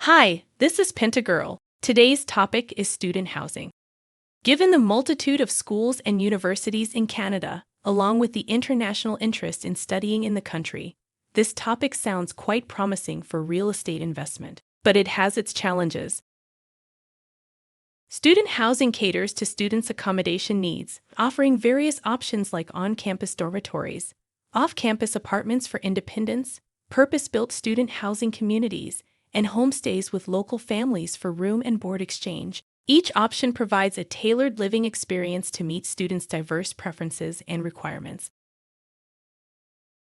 Hi, this is Pentagirl. Today's topic is student housing. Given the multitude of schools and universities in Canada, along with the international interest in studying in the country, this topic sounds quite promising for real estate investment, but it has its challenges. Student housing caters to students' accommodation needs, offering various options like on-campus dormitories, off-campus apartments for independents, purpose-built student housing communities, and homestays with local families for room and board exchange. Each option provides a tailored living experience to meet students' diverse preferences and requirements.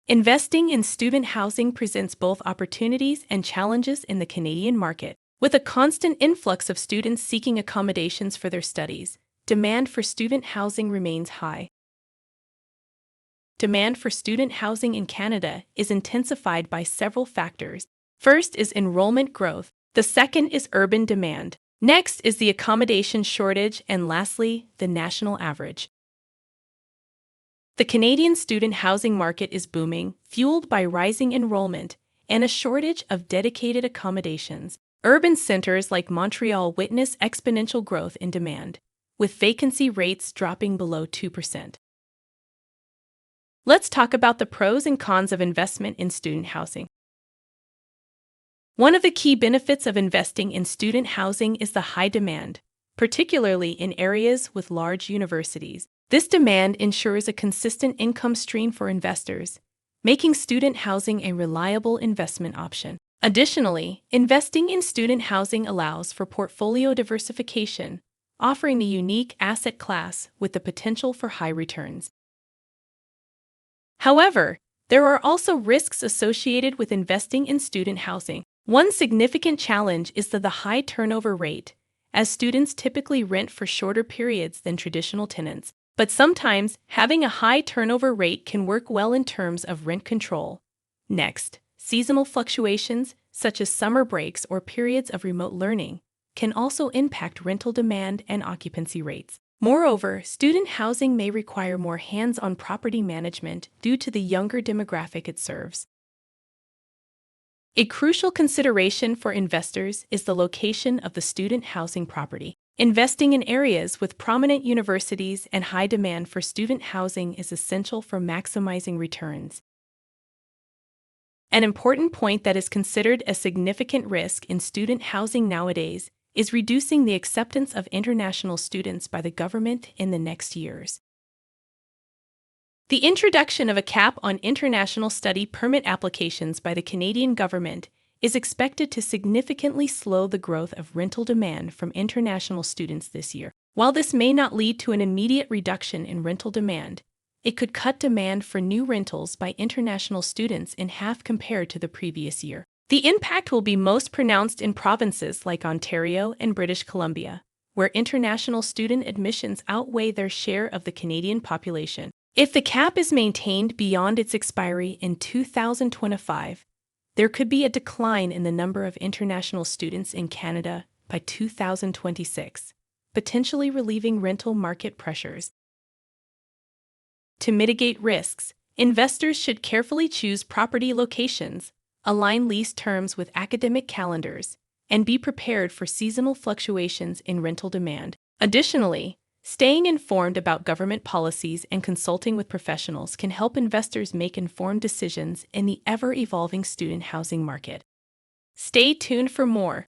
Investing in student housing presents both opportunities and challenges in the Canadian market. With a constant influx of students seeking accommodations for their studies, demand for student housing remains high. Demand for student housing in Canada is intensified by several factors. First is enrollment growth, the second is urban demand, next is the accommodation shortage, and lastly, the national average. The Canadian student housing market is booming, fueled by rising enrollment and a shortage of dedicated accommodations. Urban centers like Montreal witness exponential growth in demand, with vacancy rates dropping below 2%. Let's talk about the pros and cons of investment in student housing. One of the key benefits of investing in student housing is the high demand, particularly in areas with large universities. This demand ensures a consistent income stream for investors, making student housing a reliable investment option. Additionally, investing in student housing allows for portfolio diversification, offering a unique asset class with the potential for high returns. However, there are also risks associated with investing in student housing. One significant challenge is the high turnover rate, as students typically rent for shorter periods than traditional tenants. But sometimes, having a high turnover rate can work well in terms of rent control. Next, seasonal fluctuations, such as summer breaks or periods of remote learning, can also impact rental demand and occupancy rates. Moreover, student housing may require more hands-on property management due to the younger demographic it serves. A crucial consideration for investors is the location of the student housing property. Investing in areas with prominent universities and high demand for student housing is essential for maximizing returns. An important point that is considered a significant risk in student housing nowadays is reducing the acceptance of international students by the government in the next years. The introduction of a cap on international study permit applications by the Canadian government is expected to significantly slow the growth of rental demand from international students this year. While this may not lead to an immediate reduction in rental demand, it could cut demand for new rentals by international students in half compared to the previous year. The impact will be most pronounced in provinces like Ontario and British Columbia, where international student admissions outweigh their share of the Canadian population. If the cap is maintained beyond its expiry in 2025, there could be a decline in the number of international students in Canada by 2026, potentially relieving rental market pressures. To mitigate risks, investors should carefully choose property locations, align lease terms with academic calendars, and be prepared for seasonal fluctuations in rental demand. Additionally, staying informed about government policies and consulting with professionals can help investors make informed decisions in the ever-evolving student housing market. Stay tuned for more.